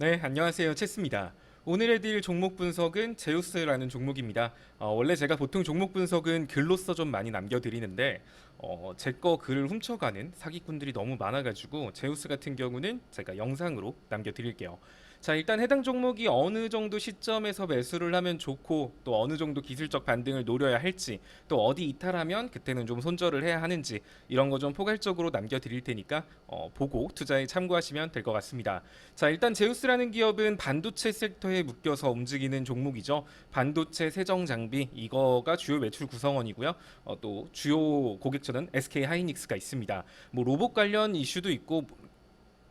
네, 안녕하세요. 체스입니다. 오늘 해드릴 종목 분석은 제우스라는 종목입니다. 원래 제가 보통 종목 분석은 글로써 좀 많이 남겨드리는데 제 거 글을 훔쳐가는 사기꾼들이 너무 많아가지고 제우스 같은 경우는 제가 영상으로 남겨드릴게요. 자, 일단 해당 종목이 어느 정도 시점에서 매수를 하면 좋고 또 어느 정도 기술적 반등을 노려야 할지 또 어디 이탈하면 그때는 좀 손절을 해야 하는지 이런 거 좀 포괄적으로 남겨드릴 테니까 보고 투자에 참고하시면 될 것 같습니다. 자, 일단 제우스라는 기업은 반도체 섹터에 묶여서 움직이는 종목이죠. 반도체 세정 장비 이거가 주요 매출 구성원이고요. 또 주요 고객처는 SK 하이닉스가 있습니다. 뭐 로봇 관련 이슈도 있고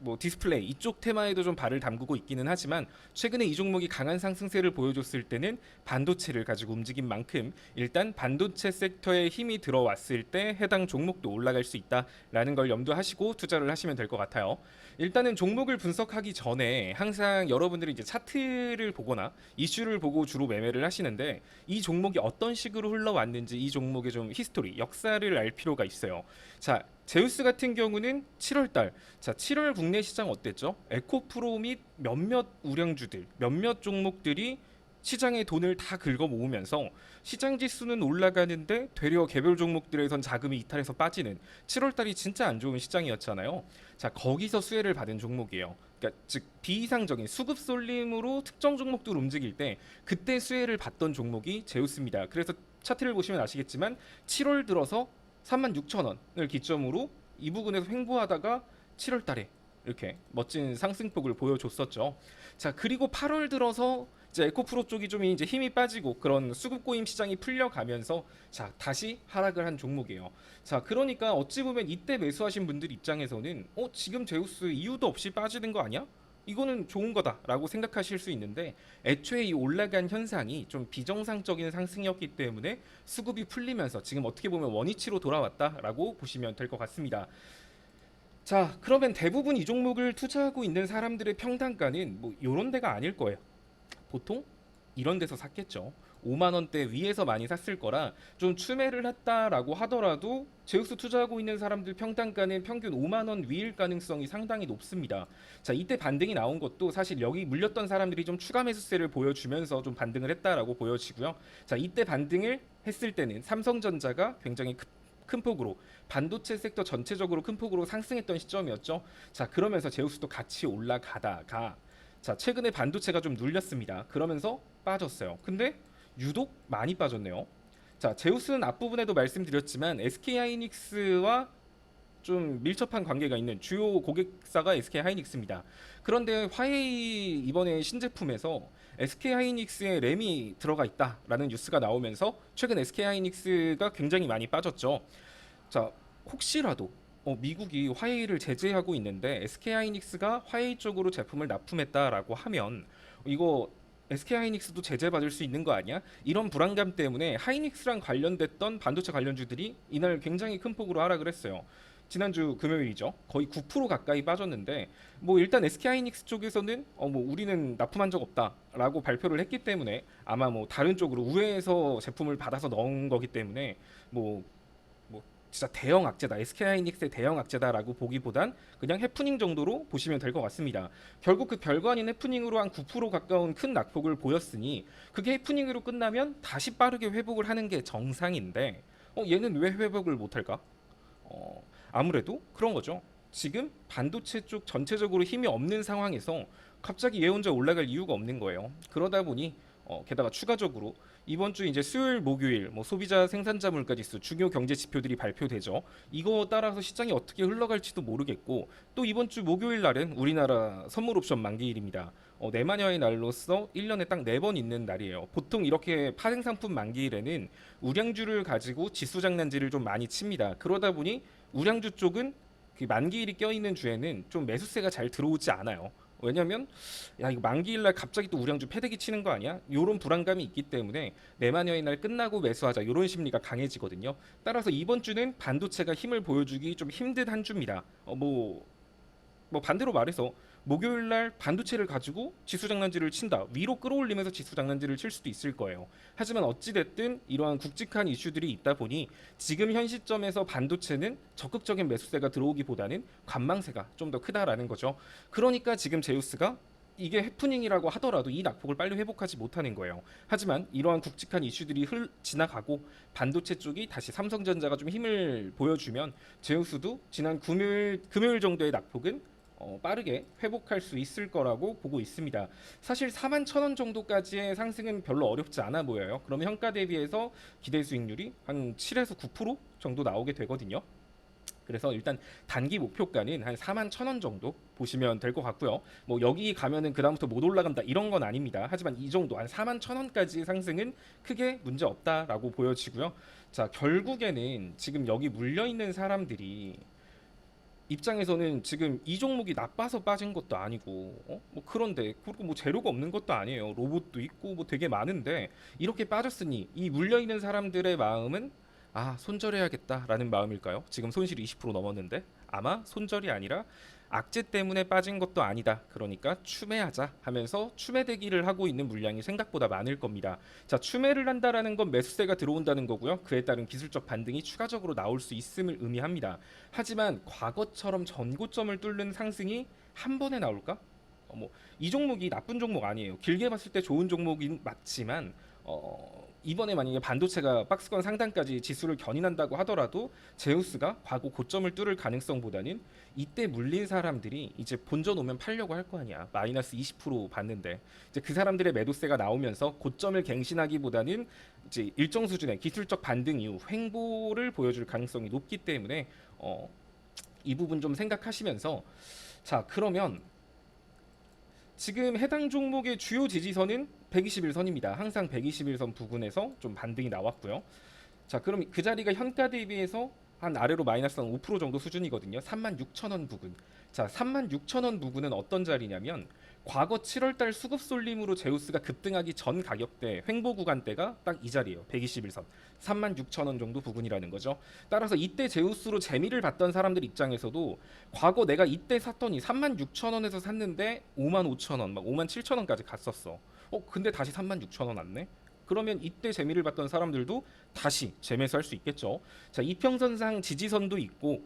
뭐 디스플레이 이쪽 테마에도 좀 발을 담그고 있기는 하지만 최근에 이 종목이 강한 상승세를 보여줬을 때는 반도체를 가지고 움직인 만큼 일단 반도체 섹터에 힘이 들어왔을 때 해당 종목도 올라갈 수 있다라는 걸 염두하시고 투자를 하시면 될 것 같아요. 일단은 종목을 분석하기 전에 항상 여러분들이 이제 차트를 보거나 이슈를 보고 주로 매매를 하시는데 이 종목이 어떤 식으로 흘러왔는지 이 종목의 좀 히스토리 역사를 알 필요가 있어요. 자, 제우스 같은 경우는 7월달, 자 7월 국내 시장 어땠죠? 에코프로 및 몇몇 우량주들, 몇몇 종목들이 시장의 돈을 다 긁어 모으면서 시장 지수는 올라가는데 되려 개별 종목들에선 자금이 이탈해서 빠지는 7월달이 진짜 안 좋은 시장이었잖아요. 자 거기서 수혜를 받은 종목이에요. 그러니까 즉 비이상적인 수급 쏠림으로 특정 종목들 움직일 때 그때 수혜를 받던 종목이 제우스입니다. 그래서 차트를 보시면 아시겠지만 7월 들어서 36,000원을 기점으로 이 부근에서 횡보하다가 7월 달에 이렇게 멋진 상승폭을 보여줬었죠. 자, 그리고 8월 들어서 이제 에코프로 쪽이 좀 이제 힘이 빠지고 그런 수급 고임 시장이 풀려가면서 자, 다시 하락을 한 종목이에요. 자, 그러니까 어찌 보면 이때 매수하신 분들 입장에서는 지금 제우스 이유도 없이 빠지는 거 아니야? 이거는 좋은 거다라고 생각하실 수 있는데 애초에 이 올라간 현상이 좀 비정상적인 상승이었기 때문에 수급이 풀리면서 지금 어떻게 보면 원위치로 돌아왔다라고 보시면 될 것 같습니다. 자, 그러면 대부분 이 종목을 투자하고 있는 사람들의 평단가는 뭐 이런 데가 아닐 거예요. 보통 이런 데서 샀겠죠. 5만 원대 위에서 많이 샀을 거라 좀 추매를 했다라고 하더라도 제우스 투자하고 있는 사람들 평단가는 평균 5만 원 위일 가능성이 상당히 높습니다. 자, 이때 반등이 나온 것도 사실 여기 물렸던 사람들이 좀 추가 매수세를 보여주면서 좀 반등을 했다라고 보여지고요. 자, 이때 반등을 했을 때는 삼성전자가 굉장히 큰 폭으로 반도체 섹터 전체적으로 큰 폭으로 상승했던 시점이었죠. 자, 그러면서 제우스도 같이 올라가다가 자, 최근에 반도체가 좀 눌렸습니다. 그러면서 빠졌어요. 근데 유독 많이 빠졌네요. 자, 제우스는 앞부분에도 말씀드렸지만 SK하이닉스와 좀 밀접한 관계가 있는 주요 고객사가 SK하이닉스입니다. 그런데 화웨이 이번에 신제품에서 SK하이닉스에 램이 들어가 있다라는 뉴스가 나오면서 최근 SK하이닉스가 굉장히 많이 빠졌죠. 자, 혹시라도 미국이 화웨이를 제재하고 있는데 SK하이닉스가 화웨이 쪽으로 제품을 납품했다라고 하면 이거 SK하이닉스도 제재받을 수 있는 거 아니야? 이런 불안감 때문에 하이닉스랑 관련됐던 반도체 관련주들이 이날 굉장히 큰 폭으로 하락을 했어요. 지난주 금요일이죠. 거의 9% 가까이 빠졌는데 뭐 일단 SK하이닉스 쪽에서는 뭐 우리는 납품한 적 없다라고 발표를 했기 때문에 아마 뭐 다른 쪽으로 우회해서 제품을 받아서 넣은 거기 때문에 뭐 진짜 대형 악재다, SK하이닉스의 대형 악재다라고 보기보단 그냥 해프닝 정도로 보시면 될 것 같습니다. 결국 그 별거 아닌 해프닝으로 한 9% 가까운 큰 낙폭을 보였으니 그게 해프닝으로 끝나면 다시 빠르게 회복을 하는 게 정상인데 얘는 왜 회복을 못할까? 아무래도 그런 거죠. 지금 반도체 쪽 전체적으로 힘이 없는 상황에서 갑자기 얘 혼자 올라갈 이유가 없는 거예요. 그러다 보니 게다가 추가적으로 이번 주 이제 수요일, 목요일 뭐 소비자 생산자 물가지수 중요 경제 지표들이 발표되죠. 이거 따라서 시장이 어떻게 흘러갈지도 모르겠고 또 이번 주 목요일 날은 우리나라 선물 옵션 만기일입니다. 내마녀의 날로서 1년에 딱 4번 있는 날이에요. 보통 이렇게 파생 상품 만기일에는 우량주를 가지고 지수 장난질을 좀 많이 칩니다. 그러다 보니 우량주 쪽은 그 만기일이 껴있는 주에는 좀 매수세가 잘 들어오지 않아요. 왜냐면 야 이거 만기일날 갑자기 또 우량주 패대기 치는 거 아니야? 요런 불안감이 있기 때문에 내마녀의 날 끝나고 매수하자 요런 심리가 강해지거든요. 따라서 이번 주는 반도체가 힘을 보여주기 좀 힘든 한 주입니다. 뭐 반대로 말해서 목요일 날 반도체를 가지고 지수 장난질을 친다. 위로 끌어올리면서 지수 장난질을 칠 수도 있을 거예요. 하지만 어찌 됐든 이러한 굵직한 이슈들이 있다 보니 지금 현 시점에서 반도체는 적극적인 매수세가 들어오기보다는 관망세가 좀 더 크다라는 거죠. 그러니까 지금 제우스가 이게 해프닝이라고 하더라도 이 낙폭을 빨리 회복하지 못하는 거예요. 하지만 이러한 굵직한 이슈들이 지나가고 반도체 쪽이 다시 삼성전자가 좀 힘을 보여주면 제우스도 지난 금요일 정도의 낙폭은 빠르게 회복할 수 있을 거라고 보고 있습니다. 사실 4만 1,000원 정도까지의 상승은 별로 어렵지 않아 보여요. 그러면 현가 대비해서 기대 수익률이 한 7에서 9% 정도 나오게 되거든요. 그래서 일단 단기 목표가는 한 4만 1,000원 정도 보시면 될 것 같고요. 뭐 여기 가면은 그다음부터 못 올라간다 이런 건 아닙니다. 하지만 이 정도 한 4만 1,000원까지 상승은 크게 문제 없다라고 보여지고요. 자, 결국에는 지금 여기 물려 있는 사람들이 입장에서는 지금 이 종목이 나빠서 빠진 것도 아니고 뭐 그런데 그리고 뭐 재료가 없는 것도 아니에요. 로봇도 있고 뭐 되게 많은데 이렇게 빠졌으니 이 물려 있는 사람들의 마음은 아, 손절해야겠다라는 마음일까요? 지금 손실이 20% 넘었는데 아마 손절이 아니라 악재 때문에 빠진 것도 아니다. 그러니까 추매하자 하면서 추매 대기를 하고 있는 물량이 생각보다 많을 겁니다. 자, 추매를 한다라는 건 매수세가 들어온다는 거고요. 그에 따른 기술적 반등이 추가적으로 나올 수 있음을 의미합니다. 하지만 과거처럼 전고점을 뚫는 상승이 한 번에 나올까? 이 종목이 나쁜 종목 아니에요. 길게 봤을 때 좋은 종목인 맞지만 이번에 만약에 반도체가 박스권 상단까지 지수를 견인한다고 하더라도 제우스가 과거 고점을 뚫을 가능성보다는 이때 물린 사람들이 이제 본전 오면 팔려고 할 거 아니야. 마이너스 20% 받는데 이제 그 사람들의 매도세가 나오면서 고점을 갱신하기보다는 이제 일정 수준의 기술적 반등 이후 횡보를 보여줄 가능성이 높기 때문에 이 부분 좀 생각하시면서 자, 그러면 지금 해당 종목의 주요 지지선은 121선입니다. 항상 121선 부근에서 좀 반등이 나왔고요. 자, 그럼 그 자리가 현가 대비해서 한 아래로 마이너스 한 5% 정도 수준이거든요. 36,000원 부근. 자, 36,000원 부근은 어떤 자리냐면 과거 7월달 수급 쏠림으로 제우스가 급등하기 전 가격대 횡보 구간대가 딱 이 자리예요. 121선. 36,000원 정도 부근이라는 거죠. 따라서 이때 제우스로 재미를 봤던 사람들 입장에서도 과거 내가 이때 샀더니 36,000원에서 샀는데 55,000원, 막 57,000원까지 갔었어. 근데 다시 36,000원 왔네. 그러면 이때 재미를 봤던 사람들도 다시 재매수할 수 있겠죠. 자, 이평선상 지지선도 있고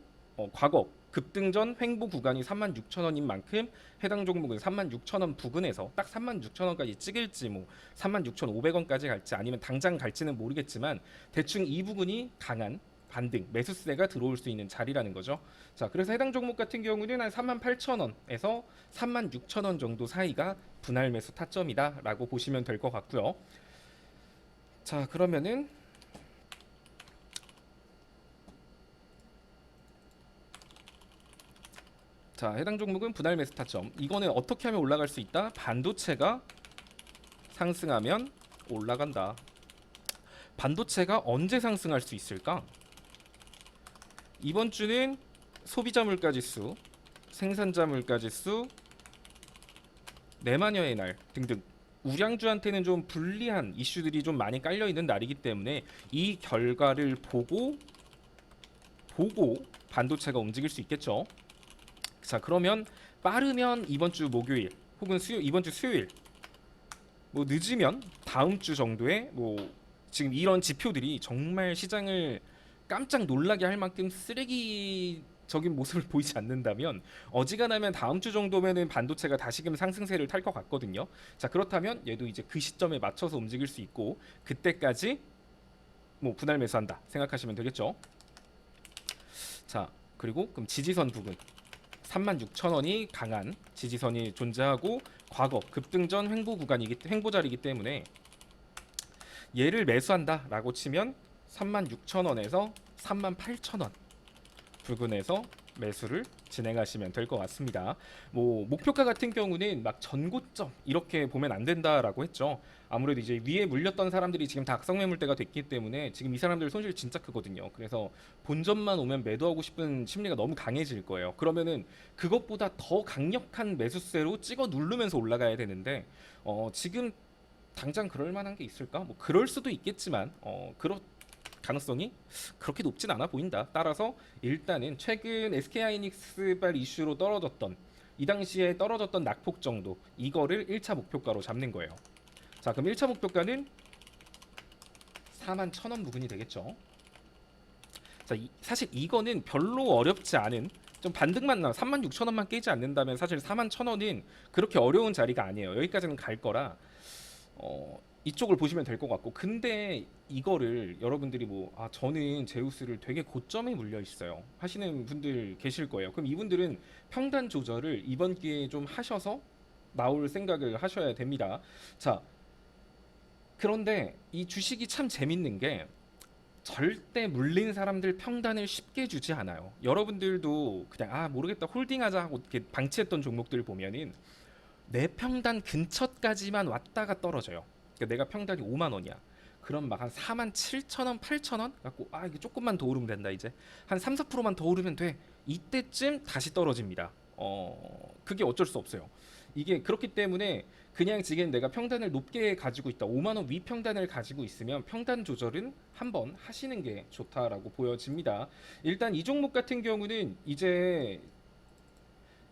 과거 급등 전 횡보 구간이 36,000원인 만큼 해당 종목은 36,000원 부근에서 딱 36,000원까지 찍을지 뭐 36,500원까지 갈지 아니면 당장 갈지는 모르겠지만 대충 이 부분이 강한 반등, 매수세가 들어올 수 있는 자리라는 거죠. 자, 그래서 해당 종목 같은 경우는 한 38,000원에서 36,000원 정도 사이가 분할 매수 타점이다라고 보시면 될 것 같고요. 자, 그러면은 자, 해당 종목은 분할 매수 타점. 이거는 어떻게 하면 올라갈 수 있다? 반도체가 상승하면 올라간다. 반도체가 언제 상승할 수 있을까? 이번 주는 소비자 물가 지수, 생산자 물가 지수, 내마녀의 날 등등 우량주한테는 좀 불리한 이슈들이 좀 많이 깔려 있는 날이기 때문에 이 결과를 보고 반도체가 움직일 수 있겠죠. 자, 그러면 빠르면 이번 주 목요일 혹은 이번 주 수요일, 뭐 늦으면 다음 주 정도에 뭐 지금 이런 지표들이 정말 시장을 깜짝 놀라게 할 만큼 쓰레기적인 모습을 보이지 않는다면 어지간하면 다음 주 정도면은 반도체가 다시금 상승세를 탈 것 같거든요. 자, 그렇다면 얘도 이제 그 시점에 맞춰서 움직일 수 있고 그때까지 뭐 분할 매수한다 생각하시면 되겠죠. 자, 그리고 그럼 지지선 부근 36,000원이 강한 지지선이 존재하고 과거 급등 전 횡보 자리이기 때문에 얘를 매수한다라고 치면 36,000원에서 38,000원 부근에서 매수를 진행하시면 될 것 같습니다. 뭐 목표가 같은 경우는 막 전고점 이렇게 보면 안 된다라고 했죠. 아무래도 이제 위에 물렸던 사람들이 지금 다 악성 매물대가 됐기 때문에 지금 이 사람들 손실 진짜 크거든요. 그래서 본전만 오면 매도하고 싶은 심리가 너무 강해질 거예요. 그러면은 그것보다 더 강력한 매수세로 찍어 누르면서 올라가야 되는데 지금 당장 그럴 만한 게 있을까? 뭐 그럴 수도 있겠지만 그렇 가능성이 그렇게 높진 않아 보인다. 따라서 일단은 최근 SK하이닉스발 이슈로 떨어졌던 이 당시에 떨어졌던 낙폭 정도 이거를 1차 목표가로 잡는 거예요. 자, 그럼 1차 목표가는 41,000원 부근이 되겠죠. 자, 자, 사실 이거는 별로 어렵지 않은 좀 반등만 나 36,000원만 깨지 않는다면 사실 41,000원은 그렇게 어려운 자리가 아니에요. 여기까지는 갈 거라 이쪽을 보시면 될 것 같고, 근데 이거를 여러분들이 뭐 저는 제우스를 되게 고점에 물려 있어요 하시는 분들 계실 거예요. 그럼 이분들은 평단 조절을 이번 기회에 좀 하셔서 나올 생각을 하셔야 됩니다. 자, 그런데 이 주식이 참 재밌는 게 절대 물린 사람들 평단을 쉽게 주지 않아요. 여러분들도 그냥 모르겠다 홀딩하자 하고 이렇게 방치했던 종목들 보면은 내 평단 근처까지만 왔다가 떨어져요. 그러니까 내가 평단이 5만 원이야. 그럼 막 한 4만 7천 원, 8천 원 갖고 이게 조금만 더 오르면 된다 이제. 한 3, 4%만 더 오르면 돼. 이때쯤 다시 떨어집니다. 그게 어쩔 수 없어요. 이게 그렇기 때문에 그냥 지금 내가 평단을 높게 가지고 있다. 5만 원 위 평단을 가지고 있으면 평단 조절은 한번 하시는 게 좋다라고 보여집니다. 일단 이 종목 같은 경우는 이제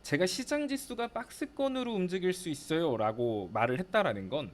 제가 시장 지수가 박스권으로 움직일 수 있어요라고 말을 했다라는 건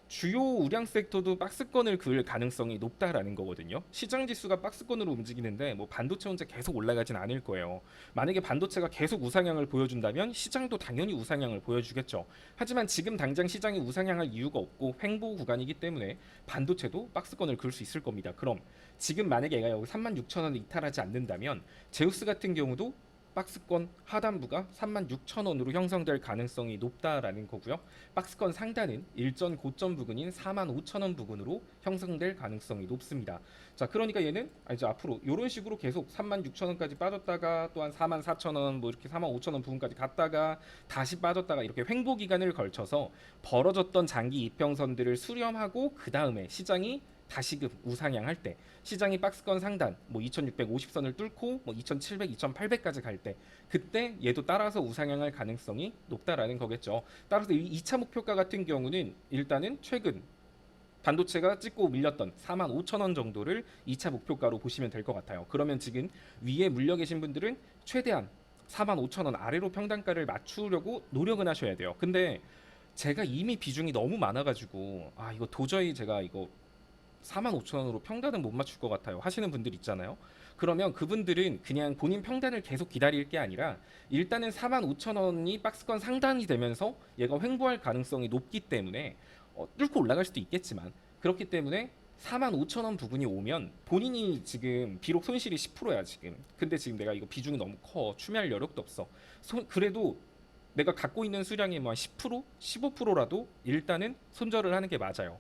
주요 우량 섹터도 박스권을 그을 가능성이 높다라는 거거든요. 시장 지수가 박스권으로 움직이는데 뭐 반도체 혼자 계속 올라가진 않을 거예요. 만약에 반도체가 계속 우상향을 보여준다면 시장도 당연히 우상향을 보여주겠죠. 하지만 지금 당장 시장이 우상향할 이유가 없고 횡보 구간이기 때문에 반도체도 박스권을 그을 수 있을 겁니다. 그럼 지금 만약에 얘가 여기 36,000원을 이탈하지 않는다면 제우스 같은 경우도 박스권 하단부가 36,000원으로 형성될 가능성이 높다라는 거고요. 박스권 상단은 일전 고점 부근인 45,000원 부근으로 형성될 가능성이 높습니다. 자, 그러니까 얘는 이제 앞으로 이런 식으로 계속 36,000원까지 빠졌다가 또한 44,000원 뭐 이렇게 45,000원 부근까지 갔다가 다시 빠졌다가 이렇게 횡보 기간을 걸쳐서 벌어졌던 장기 이평선들을 수렴하고 그 다음에 시장이 다시금 우상향할 때 시장이 박스권 상단 뭐 2650선을 뚫고 뭐 2700, 2800까지 갈 때 그때 얘도 따라서 우상향할 가능성이 높다라는 거겠죠. 따라서 이 2차 목표가 같은 경우는 일단은 최근 반도체가 찍고 밀렸던 45,000원 정도를 2차 목표가로 보시면 될 것 같아요. 그러면 지금 위에 물려 계신 분들은 최대한 45,000원 아래로 평단가를 맞추려고 노력은 하셔야 돼요. 근데 제가 이미 비중이 너무 많아가지고 이거 도저히 제가 이거 45,000원으로 평단은 못 맞출 것 같아요 하시는 분들 있잖아요. 그러면 그분들은 그냥 본인 평단을 계속 기다릴 게 아니라 일단은 45,000원이 박스권 상단이 되면서 얘가 횡보할 가능성이 높기 때문에 뚫고 올라갈 수도 있겠지만 그렇기 때문에 45,000원 부분이 오면 본인이 지금 비록 손실이 10%야 지금. 근데 지금 내가 이거 비중이 너무 커. 추미할 여력도 없어. 그래도 내가 갖고 있는 수량이 뭐 10%, 15%라도 일단은 손절을 하는 게 맞아요.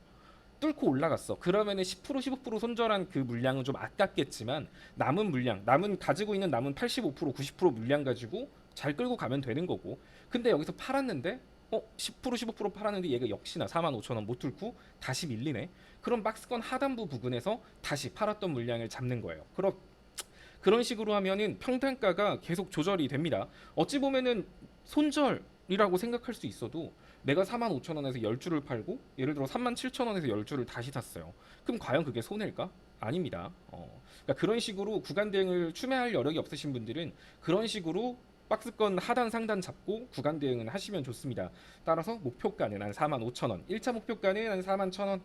뚫고 올라갔어. 그러면은 10%, 15% 손절한 그 물량은 좀 아깝겠지만 남은 물량, 가지고 있는 남은 85%, 90% 물량 가지고 잘 끌고 가면 되는 거고. 근데 여기서 팔았는데 10%, 15% 팔았는데 얘가 역시나 45,000원 못 뚫고 다시 밀리네. 그럼 박스권 하단부 부근에서 다시 팔았던 물량을 잡는 거예요. 그런 식으로 하면은 평단가가 계속 조절이 됩니다. 어찌 보면은 손절이라고 생각할 수 있어도 내가 45,000원에서 10주를 팔고 예를 들어 37,000원에서 10주를 다시 샀어요. 그럼 과연 그게 손해일까? 아닙니다. 그러니까 그런 식으로 구간 대응을 추매할 여력이 없으신 분들은 그런 식으로 박스권 하단 상단 잡고 구간 대응은 하시면 좋습니다. 따라서 목표가는 한 45,000원, 1차 목표가는 한 41,000원,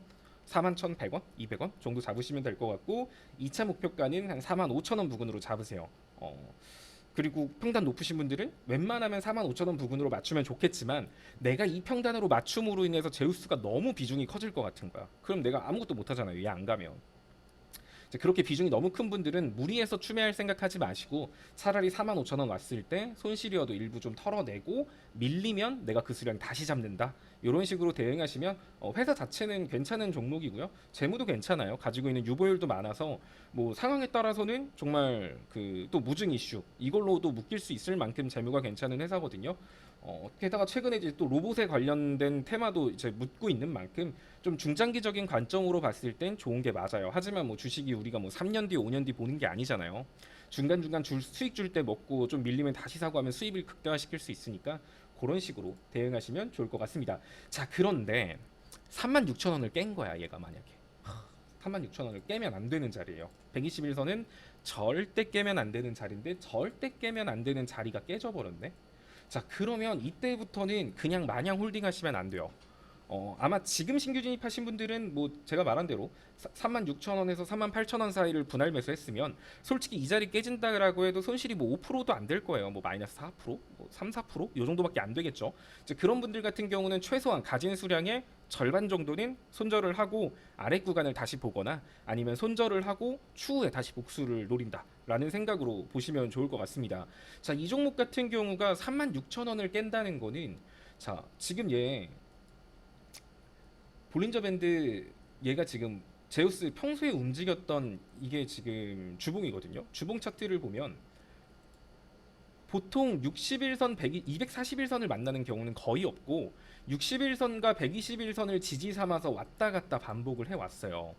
41,100원, 200원 정도 잡으시면 될 것 같고 2차 목표가는 한 45,000원 부근으로 잡으세요. 그리고 평단 높으신 분들은 웬만하면 45,000원 부근으로 맞추면 좋겠지만 내가 이 평단으로 맞춤으로 인해서 제우스가 너무 비중이 커질 것 같은 거야. 그럼 내가 아무것도 못 하잖아요. 얘 안 가면. 그렇게 비중이 너무 큰 분들은 무리해서 추매할 생각하지 마시고 차라리 45,000원 왔을 때 손실이어도 일부 좀 털어내고 밀리면 내가 그 수량 다시 잡는다. 이런 식으로 대응하시면 회사 자체는 괜찮은 종목이고요. 재무도 괜찮아요. 가지고 있는 유보율도 많아서 뭐 상황에 따라서는 정말 그 또 무증 이슈 이걸로도 묶일 수 있을 만큼 재무가 괜찮은 회사거든요. 게다가 최근에 이제 또 로봇에 관련된 테마도 이제 묻고 있는 만큼 좀 중장기적인 관점으로 봤을 땐 좋은 게 맞아요. 하지만 뭐 주식이 우리가 뭐 3년 뒤, 5년 뒤 보는 게 아니잖아요. 중간중간 수익 줄 때 먹고 좀 밀리면 다시 사고 하면 수입을 극대화시킬 수 있으니까 그런 식으로 대응하시면 좋을 것 같습니다. 자, 그런데 36,000원을 깬 거야, 얘가 만약에. 36,000원을 깨면 안 되는 자리예요. 121선은 절대 깨면 안 되는 자리인데 절대 깨면 안 되는 자리가 깨져버렸네. 자, 그러면 이때부터는 그냥 마냥 홀딩하시면 안 돼요. 아마 지금 신규 진입하신 분들은 뭐 제가 말한 대로 36,000원에서 38,000원 사이를 분할 매수했으면 솔직히 이 자리 깨진다라고 해도 손실이 뭐 5%도 안 될 거예요. 뭐 마이너스 4%, 뭐 3, 4%요 정도밖에 안 되겠죠. 이제 그런 분들 같은 경우는 최소한 가진 수량의 절반 정도는 손절을 하고 아래 구간을 다시 보거나 아니면 손절을 하고 추후에 다시 복수를 노린다라는 생각으로 보시면 좋을 것 같습니다. 자, 이 종목 같은 경우가 36,000원을 깬다는 거는 자, 지금 얘 볼린저 밴드 얘가 지금 제우스 평소에 움직였던 이게 지금 주봉이거든요. 주봉 차트를 보면 보통 61선, 241선을 만나는 경우는 거의 없고 61선과 121선을 지지 삼아서 왔다 갔다 반복을 해왔어요.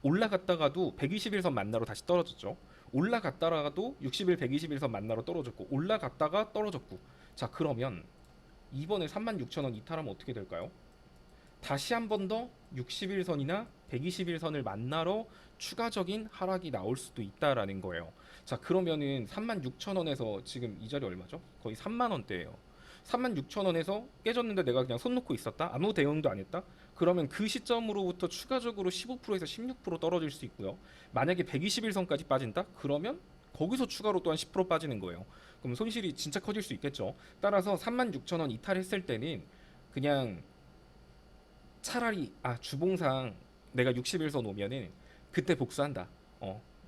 올라갔다가도 121선 만나러 다시 떨어졌죠. 올라갔다가도 61, 121선 만나러 떨어졌고 올라갔다가 떨어졌고 자 그러면 이번에 36,000원 이탈하면 어떻게 될까요? 다시 한 번 더 61선이나 121선을 만나러 추가적인 하락이 나올 수도 있다라는 거예요. 자 그러면은 36,000원에서 지금 이 자리 얼마죠? 거의 3만원대예요. 36,000원에서 깨졌는데 내가 그냥 손 놓고 있었다? 아무 대응도 안 했다? 그러면 그 시점으로부터 추가적으로 15%에서 16% 떨어질 수 있고요. 만약에 121선까지 빠진다? 그러면 거기서 추가로 또한 10% 빠지는 거예요. 그럼 손실이 진짜 커질 수 있겠죠. 따라서 36,000원 이탈했을 때는 그냥 차라리 주봉상 내가 61선 오면은 그때 복수한다.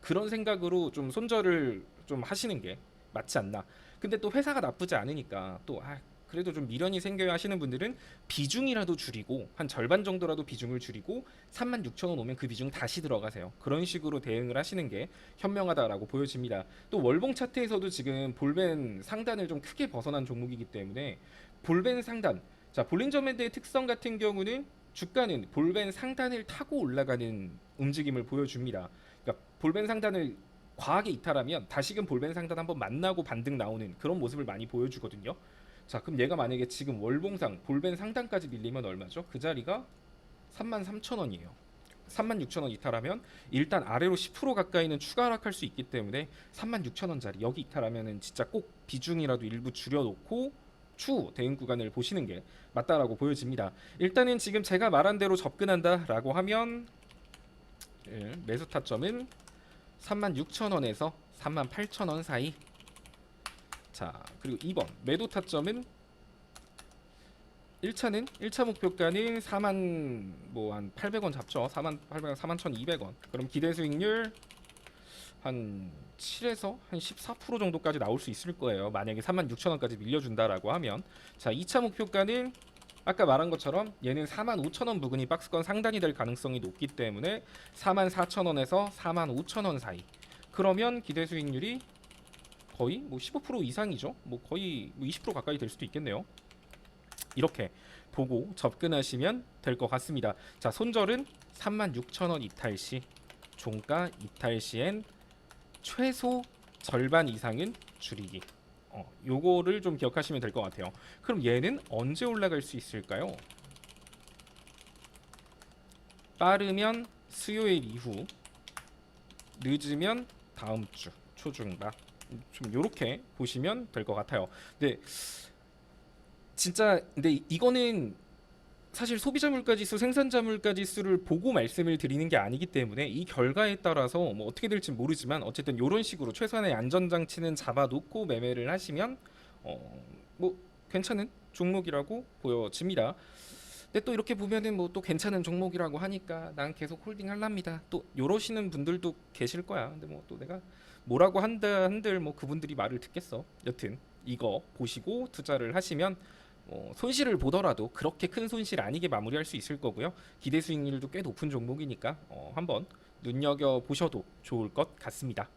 그런 생각으로 좀 손절을 좀 하시는 게 맞지 않나. 근데 또 회사가 나쁘지 않으니까 또 그래도 좀 미련이 생겨야 하시는 분들은 비중이라도 줄이고 한 절반 정도라도 비중을 줄이고 36,000원 오면 그 비중 다시 들어가세요. 그런 식으로 대응을 하시는 게 현명하다라고 보여집니다. 또 월봉 차트에서도 지금 볼벤 상단을 좀 크게 벗어난 종목이기 때문에 볼벤 상단 자 볼린저 밴드의 특성 같은 경우는 주가는 볼벤 상단을 타고 올라가는 움직임을 보여줍니다. 그러니까 볼벤 상단을 과하게 이탈하면 다시금 볼벤 상단 한번 만나고 반등 나오는 그런 모습을 많이 보여주거든요. 자 그럼 얘가 만약에 지금 월봉상 볼벤 상단까지 밀리면 얼마죠? 그 자리가 33,000원이에요. 36,000원 이탈하면 일단 아래로 10% 가까이는 추가 하락할 수 있기 때문에 36,000원짜리 여기 이탈하면은 진짜 꼭 비중이라도 일부 줄여놓고 추후 대응 구간을 보시는 게 맞다라고 보여집니다. 일단은 지금 제가 말한 대로 접근한다라고 하면 매수 타점은 36,000원에서 38,000원 사이. 자 그리고 2번 매도 타점은 1차는 1차 목표가는 4만 뭐 한 800원 잡죠. 4만 800원, 41,200원. 그럼 기대 수익률 한 7에서 한 14% 정도까지 나올 수 있을 거예요. 만약에 36,000원까지 밀려준다라고 하면 자 2차 목표가는 아까 말한 것처럼 얘는 45,000원 부근이 박스권 상단이 될 가능성이 높기 때문에 44,000원에서 45,000원 사이. 그러면 기대 수익률이 거의 뭐 15% 이상이죠. 뭐 거의 뭐 20% 가까이 될 수도 있겠네요. 이렇게 보고 접근하시면 될 것 같습니다. 자 손절은 36,000원 이탈 시, 종가 이탈 시엔 최소 절반 이상은 줄이기. 요거를 좀 기억하시면 될 것 같아요. 그럼 얘는 언제 올라갈 수 있을까요? 빠르면 수요일 이후, 늦으면 다음 주 초중반. 좀 요렇게 보시면 될 것 같아요. 근데 진짜 근데 이거는 사실 소비자 물가 지수, 생산자 물가 지수를 보고 말씀을 드리는 게 아니기 때문에 이 결과에 따라서 뭐 어떻게 될지 모르지만 어쨌든 이런 식으로 최소한의 안전 장치는 잡아놓고 매매를 하시면 뭐 괜찮은 종목이라고 보여집니다. 근데 또 이렇게 보면은 뭐 또 괜찮은 종목이라고 하니까 난 계속 홀딩 할랍니다. 또 이러시는 분들도 계실 거야. 근데 뭐 또 내가 뭐라고 한들 뭐 그분들이 말을 듣겠어. 여튼 이거 보시고 투자를 하시면 손실을 보더라도 그렇게 큰 손실 아니게 마무리할 수 있을 거고요. 기대 수익률도 꽤 높은 종목이니까 한번 눈여겨 보셔도 좋을 것 같습니다.